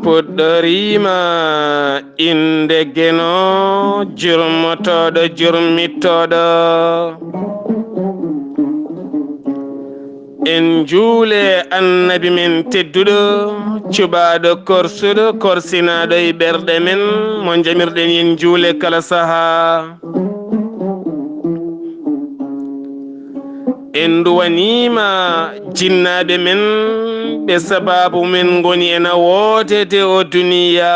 puɗɗorima inde geno jurmotoɗo jurmittoɗo en juule annabi men tedduɗo cuɓaɗo korsuɗo korsinaɗo e ɓerɗe men mo jamirɗen yen juule kala saaha en duwanima jinnaɓe men ɓe sababu men goni ena wootete o duniya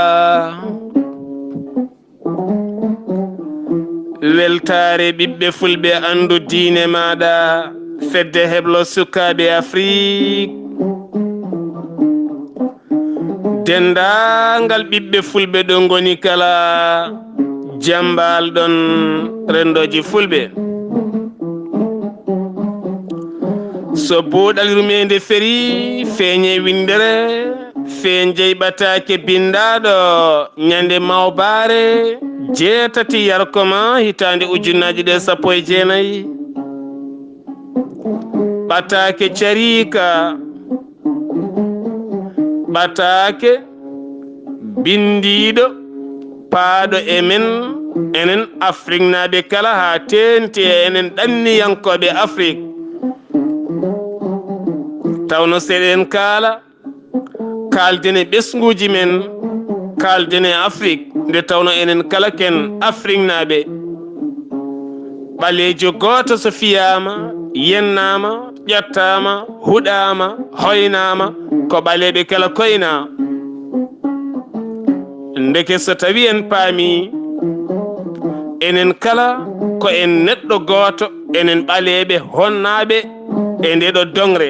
weltare ɓiɓɓe fulɓe andu diine maɗa fedde heblo sukaɓe Afrique dendagal ɓiɓɓe fulɓe ɗo goni kala jambal ɗon rendoji fulɓe so boɗal rumede feri feeñe windere feen jeyɓatake bindaɗo ñande mawbare jeetati yarkoma hitande ujunnaji ɗe 19 ɓatake carika ɓatake bindiɗo paaɗo emen enen Afrique naɓe kala ha tenti e enen ɗanniyankoɓe Afrique tawno seɗen kaala kaaldene ɓesguji men kaaldene Afrique nde tawno enen kala ken Afrique naɓe ɓalejo goto so fiyama yennama ƴettama huɗama hoynama ko ɓaleɓe kala koyna ndeke so tawi en paami enen kala ko en neɗɗo goto enen ɓaleɓe honnaɓe e ndeɗo dongre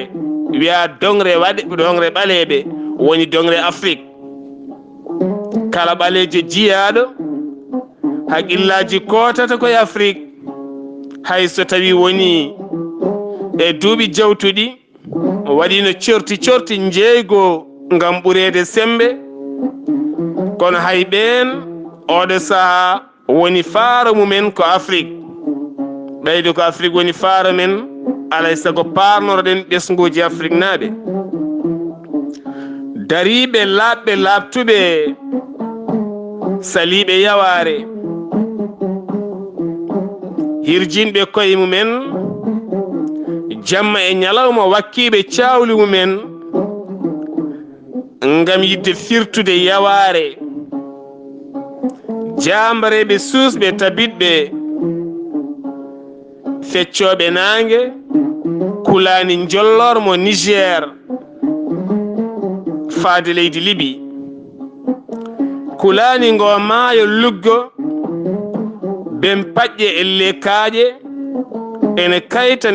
wiya dongre waɗe dongre ɓaleɓe woni dongre Afrique kala ɓalejo jiyaɗo haqillaji kotata koye Afrique hay so tawi woni e duuɓi jawtuɗi waɗino corti jeeygo ngam ɓurede sembe kono hay ɓen oɗo saaha woni faaro mumen ko Afrique ɓeydo ko Afrique woni faaro men alay sago parnoroɗen ɓesguji Afrique naɓe dariɓe laaɓɓe laaɓtuɓe saliɓe yaware hirjinɓe koye mumen jamma e ñalawma wakkiɓe cawli mumen ngam yidde firtude yaware jambareɓe susɓe tabitɓe feccoɓe nangue kulani jollormo Niger faade leydi Libi kulani ngo maayo luggo ben paƴƴe elle kaaƴe ene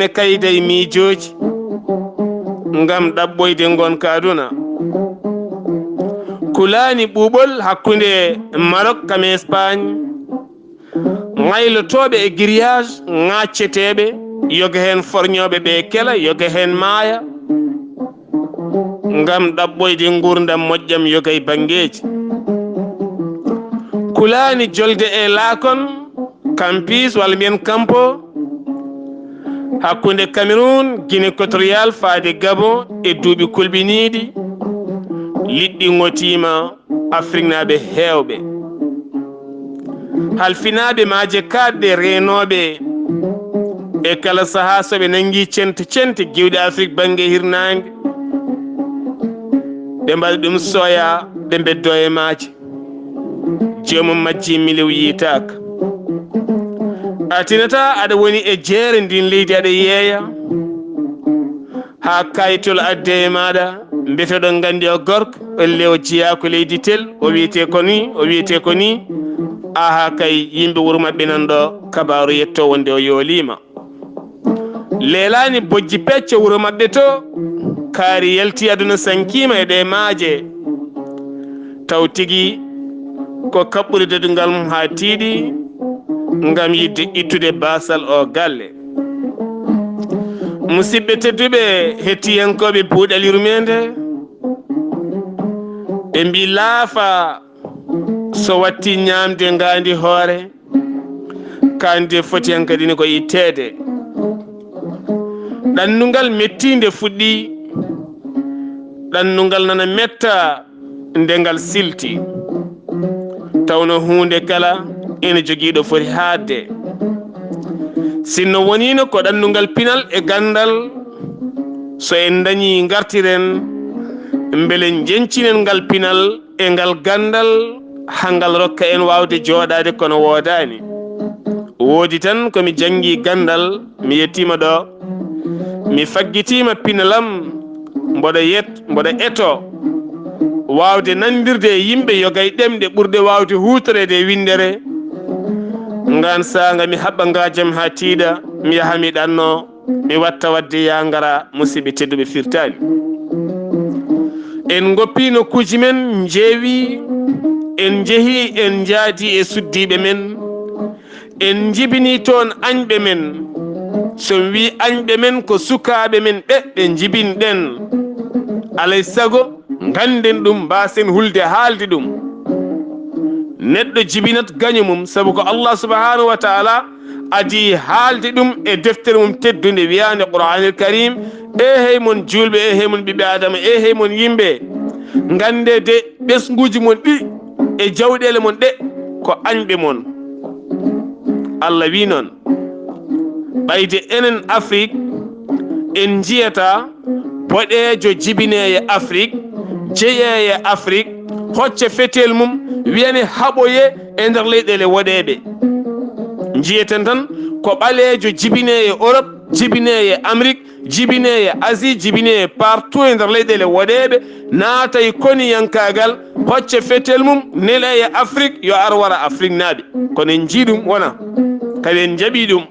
kayda e miijoji ngam ɗaɓɓoyde gonka aduna kulani ɓuuɓol hakkunde Maroc kam Espagne ŋaylotoɓe e grillage ŋacceteɓe yoga hen forñoɓe ɓe kela yoga hen maaya ngam ɗaɓɓoyde gurdam moƴƴam yoga e banggueji kulani jolde e laakon campus walla mbiyen campo hakkunde Cameroun Guinée équatoriale faade Gabon e duuɓi kulɓiniɗi liɗɗi ŋotima Afrique naɓe hewɓe halfinaɓe maaje kadde renoɓe e kala saaha soɓe nangui cente giwɗe Afrique banggue hirnangue ɓe mbaɗi ɗum soya ɓe beddo e maaje jomum majji miliw yitaka atinata aɗa woni e jeere ndin leydi aɗa yeeya ha kayitol adde e maɗa mbeteɗo gandi o gorko elle o jeeya ko leydi tel o wiyete ko ni aha kay yimɓe wuuro mabɓe nan ɗo kabaru yetto wonde o yoolima leelani bojji pecce wuuro mabɓe to kaari yalti aduna sankima e ɗe maaje taw tigui ko kaɓɓude dadungal mum ha tiiɗi ngam yidde ittude basal o galle. Musidɓe tedduɓe hettiyankoɓe buuɗal yurmede, ɓe mbi laafa so watti ñamde ngandi hoore kande foti hankadi ni ko ittede. ɗannungal mettinde fuɗɗi, ɗannungal nana metta ndengal silti, tawno hunde kala ene jogiiɗo foti haadde. sinno wonino ko ɗannungal pinal e gandal, so en dañi gartiren beele jencinen ngal pinal e ngal gandal hangal rokka en wawde jooɗade kono woodani. woodi tan komi jangi gandal, mi yettima ɗo, mi faggitima pinalam, mboɗo eto wawde nandirde e yimɓe yogay ɗemɗe ɓurde wawde hutorede e windere. ngan sanga mi haɓɓa ngajam ha tiiɗa, mi yaha mi ɗanno, mi watta wadde ya ngara. musidɓe tedduɓe firtani, en goppi nokkuji men, jeewi, en jeehi en jaadi e suddiɓe men, en jibini toon añɓe men. so wi añɓe men ko sukaɓe men ɓe jibinɗen. alay sago ganden ɗum, mbasen hulde haalde ɗum. neɗɗo jibinat gaño mum, sabu ko Allah subhanahu wa taala adi haalde ɗum e deftere mum teddude wiyande Qur'anil Karim. hey mon julɓe, hey mon ɓiɓɓe adama, hey mon yimɓe, gande de ɓesguji mon ɗi e jawɗele mon ɗe ko añɓe mon. Allah wi noon. ɓayde enen Afrique en jiyata boɗejo jibineeye Afrique, jeeyeeye Afrique, hocce fetel mum wiyane haɓoye e nder leyɗele woɗeɓe. jiyeten tan ko ɓalejo jibineeye Europe, jibineeye Amérique, jibineeye Asie, jibineeye partout e nder leyɗele woɗeɓe, naatay koniyankagal hocce fetel mum neleye Afrique yo ar wara Afrique naaɓe. kono en jii ɗum wona, kadi en jaɓi ɗum.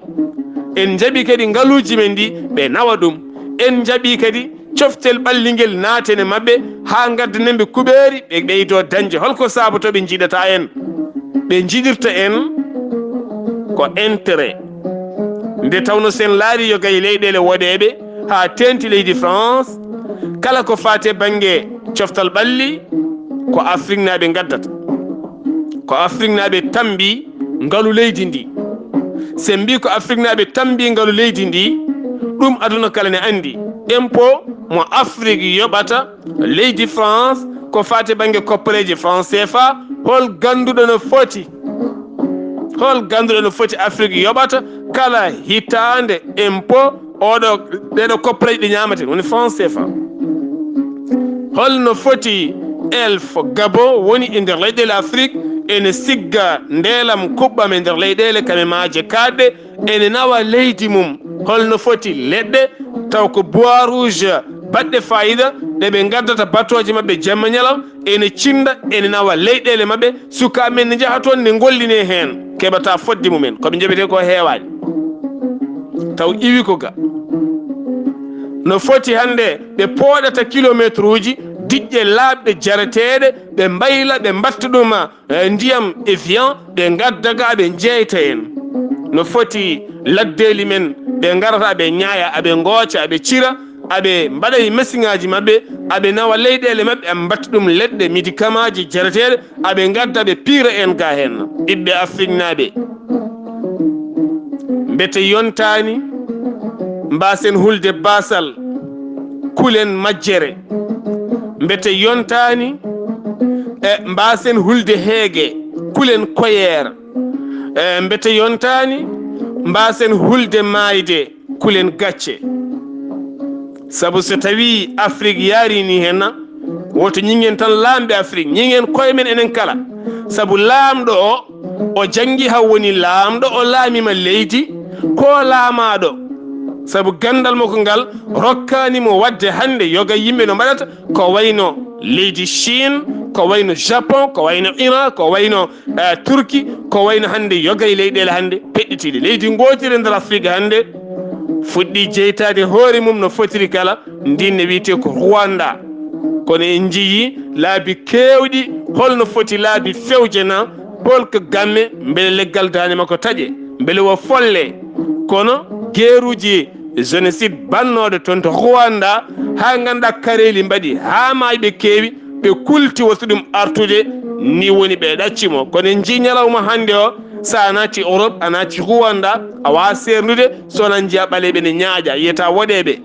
en jaɓi kadi ngaluji men ɗi ɓe nawa ɗum. en jaɓi kadi coftel ɓalliguel naatene mabɓe ha gaddanemɓe kuɓeeri ɓe ɓeydo dañde. holko saaboto ɓe jiiɗata en? ɓe jiɗirta en ko intérêt. nde tawno sen laari yo gay leyɗele woɗeɓe ha tenti leydi France, kala ko fate banggue coftal ɓalli ko Afrique naaɓe gaddata, ko Afrique naaɓe tambi ngalu leydi ndi. sen mbi ko Afrique naaɓe tambi ngalu leydi ndi, ɗum aduna kala ne andi. impôt mo Afrique yoɓata leydi France ko fate banggue koppareje France CFA, hol ganduɗo no foti Afrique yoɓata kala hitande impôt ɗeɗo koppareje ɗi ñamaten woni France CFA. holno foti elf Gabon woni e nder leyɗele Afrique ene sigga ndelam kuɓɓam e nder leyɗele kame maaje kaɗɗe, ene nawa leydi mum. holno foti leɗɗe taw ko bois rouge baɗɗe fayida ɗe ɓe gaddata batoje mabɓe jamma ñalam, ene cinda ene nawa leyɗele mabɓe. sukaɓe men ne jaaha toon ne golline hen, keɓata fodde mumen. koɓe jaɓete ko heewani, taw iwi ko ga. no foti hande ɓe pooɗata kilométre uji diƴƴe laaɓɗe jarateɗe, ɓe mbayla ɓe mbatta ɗum ndiyam Evian, ɓe gaddaga ɓe jeyta en. no foti laddeli men ɓe garata ɓe ñaaya, aɓe gooca, aɓe cira, aɓe mbaɗa e machine aji mabɓe, aɓe nawa leyɗele mabɓe, aɓe mbatta ɗum leɗɗe médicament ji jarateɗe, aɓe gadda ɓe piira en ga hen. ɓiɓɓe Afrique naaɓe, mbete yontani mbasen hulde basal kulen majjere, mbete yontani mbasen hulde heege kulen koyere, mbete yontani mbasen hulde maayde kulen gacce. sabu so tawi Afrique yarini henna, woto ñingen tan laamɓe Afrique, ñingen koye men enen kala. sabu laamɗo o jangi haw woni laamɗo, o laamima leydi ko laamaɗo, sabu gandal makko ngal rokkanimo wadde hande yoga yimɓe no mbaɗata ko wayno leydi Chine, ko wayno Japon, ko wayno Iran, ko wayno Turki, ko wayno hande yoga e leyɗele hande peɗɗitiɗe. leydi gotiri nder Afrique hande fuɗɗi jeytade hoore mum no fotiri kala, ndinne wiyete ko Rwanda. kono en jiyi laabi kewɗi holno foti laabi fewje na polka gamme mbele leggal dande makko taƴe mbele wo folle kono geeruji génocide bannoɗo toon to Rwanda ha ganduɗa kareli mbaɗi ha maayi ɓe keewi ɓe kulti woto ɗum artude ni woni ɓe ɗaccimo kono en jii ñalawma hannde o sa naati Europe a naati Rwanda a wawa sernude sonan jiya ɓaleɓe ne ñaaƴa yiyata woɗeɓe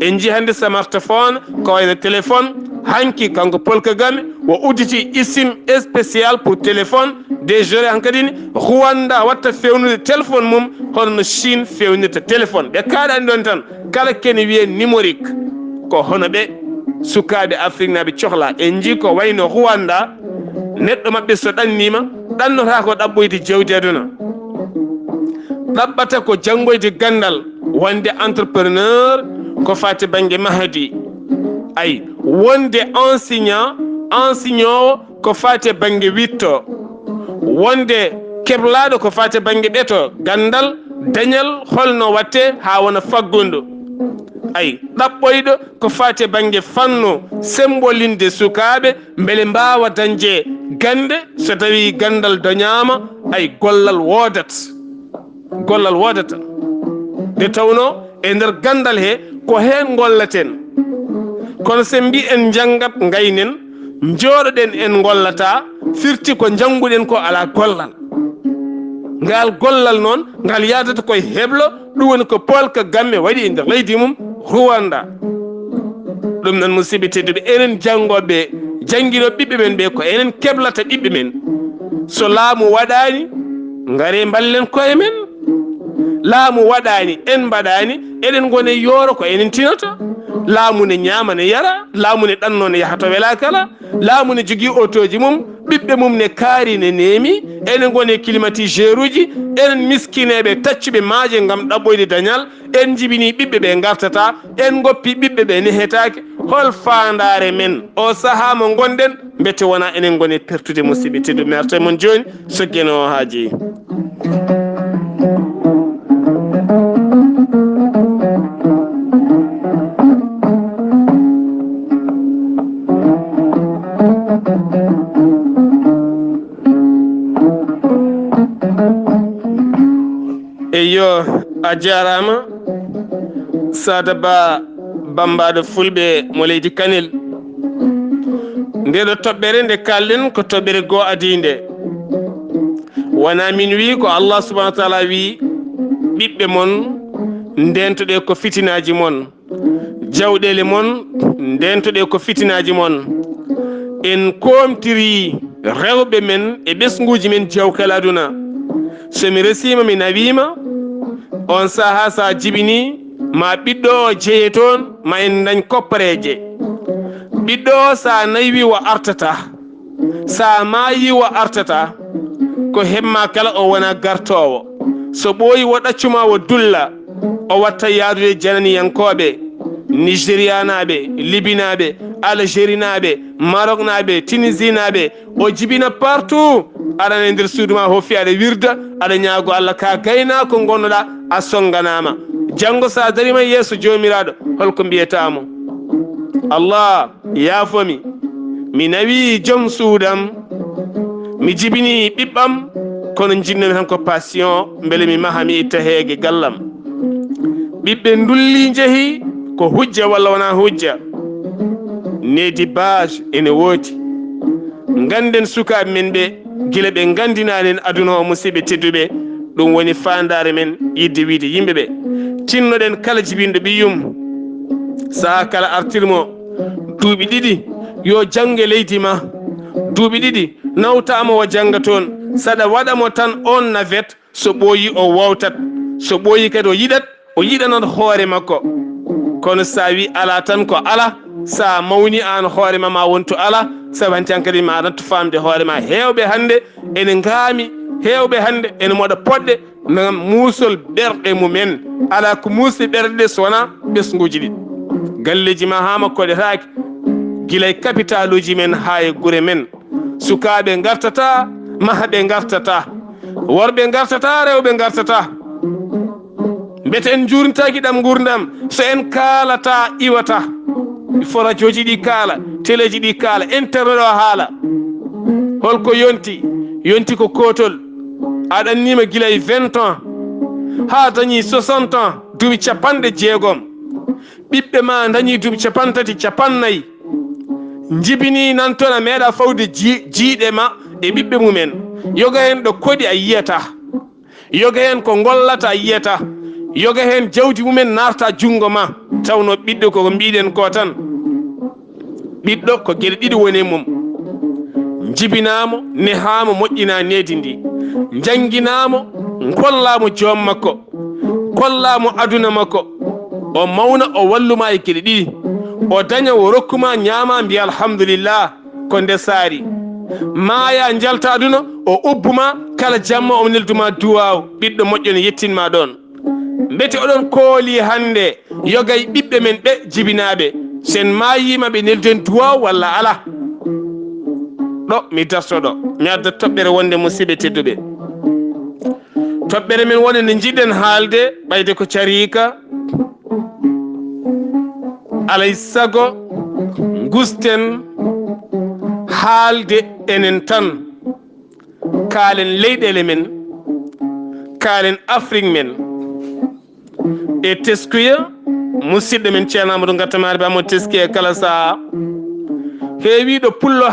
en jii hannde smartphone ko wayno téléphone hanki kanko Paul Kagame wo udditi sim spécial pour téléphone déjoré hankadine Rwanda watta fewnude téléphone mum hono no Chine fewnirta téléphone ɓe kaaɗani ɗon tan kala kene wiye numérique ko hono ɓe sukaɓe Afrique naɓe cohla en jii ko wayno Rwanda neɗɗo maɓɓe so ɗannima ɗannota ko ɗaɓɓoyde jewdi aduna ɗaɓɓata ko janngoyde gandal wonde entrepreneur ko fati banggue mahadi ay wonde enseignant ko fati banggue witto wonde keblaaɗo ko fati banggue ɓeto gandal dañal holno watte ha wona faggundu ay ɗaɓɓoyɗo ko fati banggue fannu sembolinde sukaɓe beele mbawa dañde gande so tawi gandal dañama ay gollal wodata nde tawno e nder gandal he ko hen gollaten kono sen mbi en janggat gaynen jooɗoɗen en gollata firti ko janguɗen ko ala gollal ngal gollal noon ngal yadata koye heblo ɗum woni ko Paul Kagame waɗi e nder leydi mum Rwanda ɗum noon musidɓe tedduɓe enen jangoɓe jangguino ɓiɓɓe men ɓe ko enen keblata ɓiɓɓe men so laamu waɗani ngare ballen koye men laamu waɗani en mbaɗani eɗen gone yooro ko enen tinata laamu ne ñaama ne yara laamu ne ɗanno ne yaha to wela kala laamu ne jogui autoji mum ɓiɓɓe mum ne kaari ne neemi enen gone climatiseur uji enen miskineɓe taccuɓe maaje gam ɗaɓɓoyde dañal en jibini ɓiɓɓe ɓe gartata en goppi ɓiɓɓe ɓe nehetake hol fandare men o saaha mo gonɗen mbete wona enen gone pertude musidɓe teddu mi arta mon joni soggeno o ha jeeyi eyo a jarama Sada Ba bambaɗo fulɓe mo leydi Kanel ndeɗo toɓɓere nde kalɗen ko toɓɓere goo adinde wona min wi ko Allah subahanahu wa taala wi ɓiɓɓe mon ndentoɗe ko fitinaji mon jawɗele mon ndentoɗe ko fitinaji mon en komtiri rewɓe men e ɓesguji men jawkal aduna somi resima mi nawima on saaha sa jibini ma ɓiɗɗo o jeeye toon ma en dañ koppareje ɓiɗɗo o sa naywi wo artata sa maayi wo artata ko hemma kala o wona gartowo so ɓooyi wo ɗaccuma wo dulla o watta yaadude jananiyankoɓe nigéria naɓe libinaɓe algérie naɓe maroc naɓe tunisie naɓe o jibina partout aɗana e nder suudu ma hoffi aɗa wirda aɗa ñaago Allah ka gayna ko gonnoɗa a songanama janggo sa darima yeeso jomiraɗo holko mbiyatamo Allah yaafomi mi nawi joom suudam mi jibini ɓiɓɓam kono jinnomi tan ko passion beele mi maha mi itta heege gallam ɓiɓɓe ndulli jeehi ko hujja walla wona hujja nedi bage ene woodi ganden sukaɓe men ɓe gila ɓe gandinanen aduna o musidɓe tedduɓe ɗum woni fandare men yidde wiide yimɓeɓe tinnoɗen kala jibinɗo ɓiyyum saha kala artirmo duuɓi ɗiɗi yo jangge leydi ma duuɓi ɗiɗi nawtama o jangga toon saɗa waɗamo tan on navette so ɓooyi o wowtat so ɓooyi kadi o yiɗanat hoore makko kono sa wi ala tan ko ala sa mawni an hoorema ma wonto ala sabanti an kadi ma aɗanto famde hoorema hewɓe hande ene gaami hewɓe hande ene moɗa poɗɗe gam muusol ɓerɗe mumen ala ko muusde ɓerɗe ɗe so wona ɓesguji ɗi galleji ma ha makkoɗetake guilay capital uji men ha e guure men sukaɓe gartata mahaɓe gartata worɓe gartata rewɓe gartata mbete en jurnitaki ɗam gurdam so en kaalata iwata fo radio ji ɗi kaala téléji ɗi kaala internet o haala holko yonti yonti ko kotol aɗannima gila e 20 ans ha dañi 60 ans duuɓi 60 ɓiɓɓe ma dañi duuɓi 30 50 jibini nan toon a meeɗa fawde jiiɗe ma e ɓiɓɓe mumen yoga hen ɗo koɗi a yiyata yoga hen ko gollata a yiyata yoga hen jawdi mumen narta jungo ma tawno ɓiɗɗo koko mbiɗen ko tan ɓiɗɗo ko gueɗe ɗiɗi woni mum jibinamo nehamo moƴƴina nedi ndi jangguinamo kollamo joom makko kollamo aduna makko o mawna o walluma e gueɗe ɗiɗi o daña o rokkuma ñaama mbiya alhamdulillah ko nde saari maaya jalta aduna o ubbuma kala jamma o nelduma duwaw ɓiɗɗo moƴƴo ne yettinma ɗon mbete oɗon kooli hande yogay ɓiɓɓe men ɓe jibinaɓe sen mayima ɓe nelden duwaw walla ala ɗo mi dartoɗo mi adda toɓɓere wonde musidɓe tedduɓe toɓɓere men wonde nde jiɗɗen haalde ɓayde ko carika alay sago gusten haalde enen tan kaalen leyɗele men kaalen Afrique men e teskuya musidɗo men ceerno Amadou Gattamari Ba mo teski e kala saha heewiɗo pullo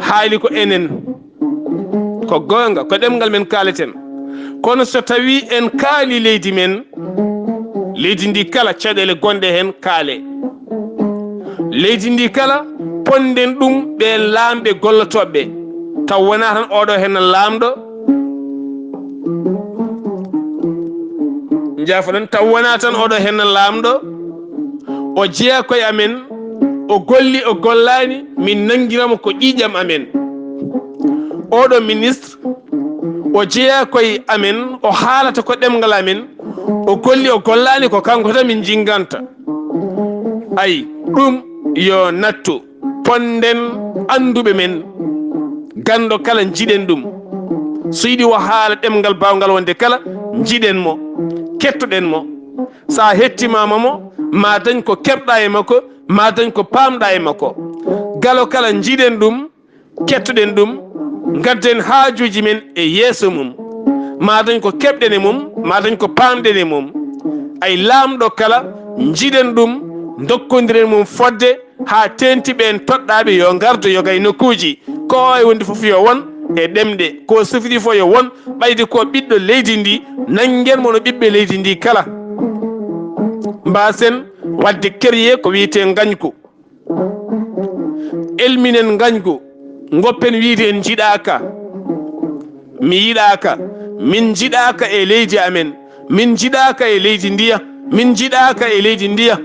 haali ko enen ko gonga ko ɗemgal men kaaleten kono so tawi en kaali leydi men leydi ndi kala caɗele gonɗe hen kaale leydi ndi kala ponden ɗum ɓe laamɓe gollotoɓe taw wona tan oɗo hen laamɗo jaafoɗon taw wona tan oɗo hen laamɗo o jeeya koye amen o golli o gollani min nanguiramo ko ƴiƴam amen oɗo ministre o jeeya koye amen o haalata ko ɗemgal amen o golli o gollani ko kanko tan min jinganta ayi ɗum yo nattu ponden anduɓe men gando kala jiɗen ɗum so yiɗi o haala ɗemgal bawgal wonde kala jiɗen mo kettoɗen mo sa hettimama mo ma dañ ko keɓɗa e makko ma dañ ko pamɗa e makko galo kala jiɗen ɗum kettoɗen ɗum gadden haajuji men e yeeso mum ma dañ ko keɓɗen e mum ma dañ ko pamɗen e mum ay laamɗo kala jiɗen ɗum dokkodiren mum fodde ha tentiɓe en toɗɗaɓe yo gardo yoga e nokkuji ko e wonde foof yo won e ɗemɗe ko sufidi fo yo won ɓayde ko ɓiɗɗo leydi ndi nangen mono ɓiɓɓe leydi ndi kala mbasen wadde kerye ko wiyete gañgu elminen gañgu goppen wiide en jiɗaka mi yiɗaka min jiɗaka e leydi amen min jiɗaka e leydi ndiya min jiɗaka e leydi ndiya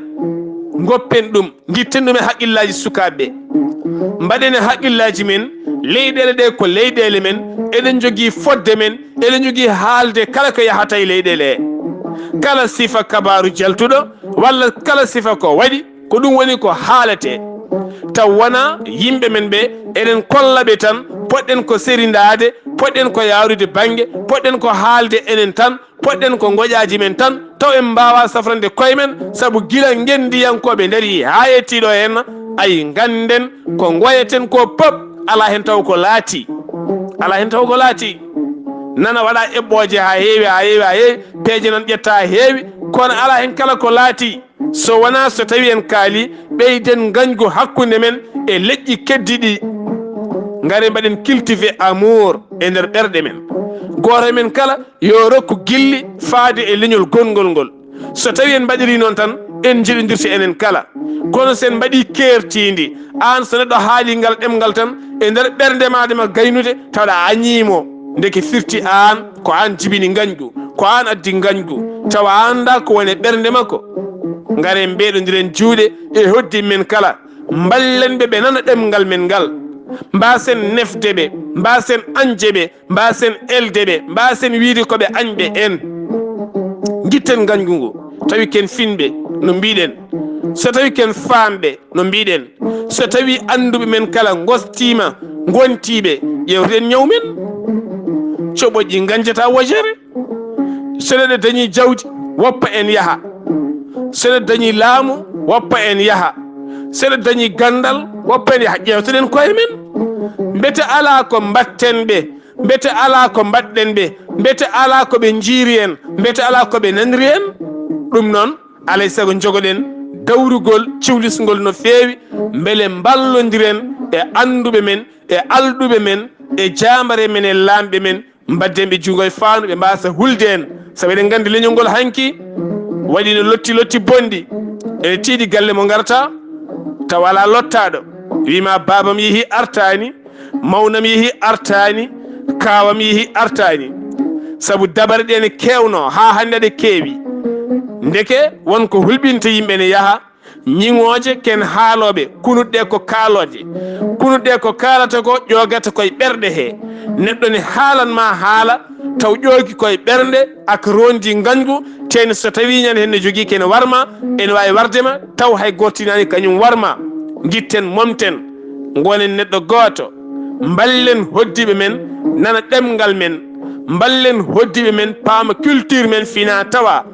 goppen ɗum guitten ɗum e haqqillaji sukaɓeɓe mbaɗen e haqqillaji men leyɗele ɗe ko leyɗele men eɗen jogui fodde men eɗen jogui haalde kala ko yahata e leyɗele he kala sifa kabaru jaltuɗo walla kala sifa ko waɗi ko ɗum woni ko haalete taw wona yimɓe men ɓe eɗen kollaɓe tan poɗɗen ko serindade poɗɗen ko yarude banggue poɗɗen ko haalde enen tan poɗɗen ko goƴaji men tan taw en mbawa safrande koye men saabu guila gendiyankoɓe daari ha yettiɗo hen ay ganden ko goyeten ko pop ala hen taw ko laati ala hen taw ko laati nana waɗa eɓɓoje ha heewi peeje nan ƴetta ha heewi kono ala hen kala ko laati so wona so tawi en kaali ɓeyden gañgu hakkude men e leƴƴi keddiɗi gare mbaɗen cultivé amour e nder ɓerɗe men goto men kala yo rokku gilli faade e leñol gongol ngol so tawi en mbaɗiri noon tan en jiɗodirta enen kala kono sen mbaɗi kertidi an so neɗɗo haali ngal ɗemgal tan e nder ɓernde madema gaynude tawɗa añimo ndeke firti an ko an jibini gañgu ko an addi gañgu tawa anda ko woni ɓernde makko garen mbeɗodiren juuɗe e hoddi men kala ballenɓe ɓe nana ɗemgal men ngal mbasen nefde ɓe mbasen anje ɓe mbasen elde ɓe mbasen wiide koɓe añɓe en guitten gañgu ngu tawi ken finɓe no mbiɗen so tawi ken famɓe no mbiɗen so tawi anduɓe men kala gostima gontiɓe ƴewten ñaw men coɓoƴƴi ganjata wojere so neɗɗo dañi jawdi woppa en yaaha so neɗɗo dañi laamu woppa en yaaha so neɗɗo dañi gandal woppa en yaaha ƴewtoɗen koye men mbete ala ko mbatten ɓe mbete ala ko mbaɗɗen ɓe mbete ala ko ɓe jiiri en mbete ala ko ɓe naniri en ɗum noon alay sago jogoɗen dawrugol ciwlisgol no feewi beele mballodiren e anduɓe men e alɗuɓe men e jambare men e lamɓe men mbadden ɓe juugo e faandu ɓe mbasa hulde en sabu eɗen gandi leñol ngol hanki waɗi no lotti bondi ene tiiɗi galle mo garta taw ala lottaɗo wima babam yeehi artani mawnam yeehi artani kawam yeehi artani sabu dabare ɗe ne kewno ha hande ɗe keewi ndeke wonko hulɓinta yimɓe ne yaaha ñiŋoje ken haaloɓe kunuɗɗe ko kaaloje kunuɗɗe ko kaalata ko ƴogata koye ɓerɗe he neɗɗo ne haalanma haala taw ƴoogi koye ɓernde aka rondi gañgu teni so tawi ñande hen ne jogui kene warma ene wawi wardema taw hay gortinani kañum warma guitten momten gonen neɗɗo goto ballen hoddiɓe men nana ɗemgal men ballen hoddiɓe men paama culture men fina tawa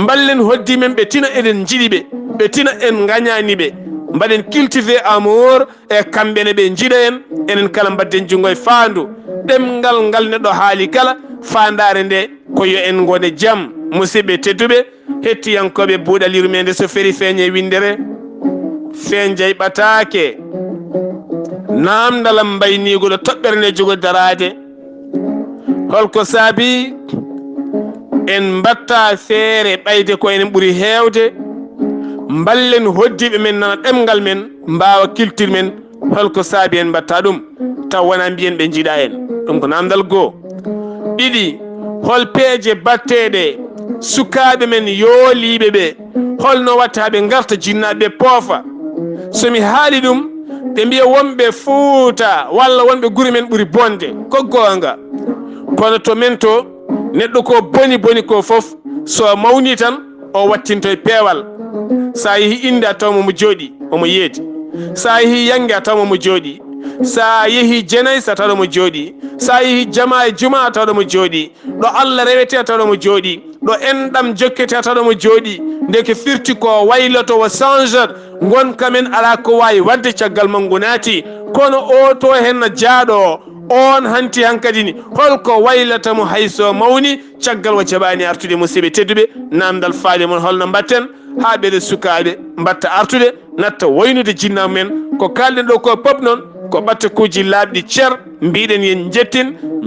ballen hoddi men ɓe tina eɗen jiiɗiɓe ɓe tina en gañaniɓe mbaɗen cultivé amour e kamɓene ɓe jiiɗa en enen kala mbadden junggo e faandu ɗemgal ngal neɗɗo haali kala fandare nde ko yo en gone jaam musidɓe tedduɓe hettiyankoɓe buuɗaliru men nde so feri feeñe windere feen jayɓatake namdalam mbaynigoɗo toɓɓere nde jogo darade holko saabi en mbatta feere ɓayde ko enen ɓuuri heewde ballen hoddiɓe men nana ɗemgal men mbawa culture men holko saabi en mbatta ɗum taw wona mbiyen ɓe jiiɗa en ɗum ko namdal goo ɗiɗi hol peeje batteɗe sukaɓe men yooliɓe ɓe holno watta ɓe garta jinnaɓe poofa somi haali ɗum ɓe mbiya wonɓe Fuuta walla wonɓe guure men ɓuuri bonde ko goonga kono to men to neɗɗo ko boni ko fof so mawni tan o wattinto e peewal sa yeehi inde a tawmo mo jooɗi omo yeedi sa yeehi yangue a tawmo mo jooɗi sa yeehi jenayi sa tawɗo mo jooɗi sa yeehi jama e juma a tawɗo mo jooɗi ɗo Allah rewete a tawɗo mo jooɗi ɗo enɗam jokkete a tawɗo mo jooɗi ndeke firti ko wayloto o change gonka men ala ko wawi wadde caggal mangu naati kono o to henna jaaɗo on hanti hankadi ni holko waylatamo hayso mawni caggal o jaɓani artude musidɓe tedduɓe namdal faade mon holno mbatten ha ɓeɗe sukaɓe mbatta artude natta waynude jinnamu men ko kalɗen ɗo ko pop noon ko ɓatta kuuji laaɓɗi ceer mbiɗen yen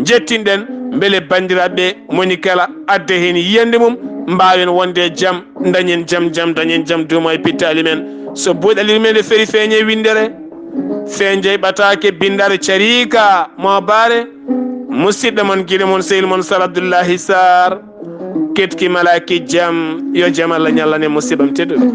jettinɗen beele bandiraɓe moni kala adda hen yiyande mum mbawen wonde jaam dañen jaam duumo e pittali men so buuɗaliri men nde feri feeñe windere feen jeyɓatake bindare carika mo bare musidɗo mon guiɗo mon sehil mon Sar Abdoullahi Sarr ketki malaki jaam yo jaam Allah ñallane musibam tedduɗo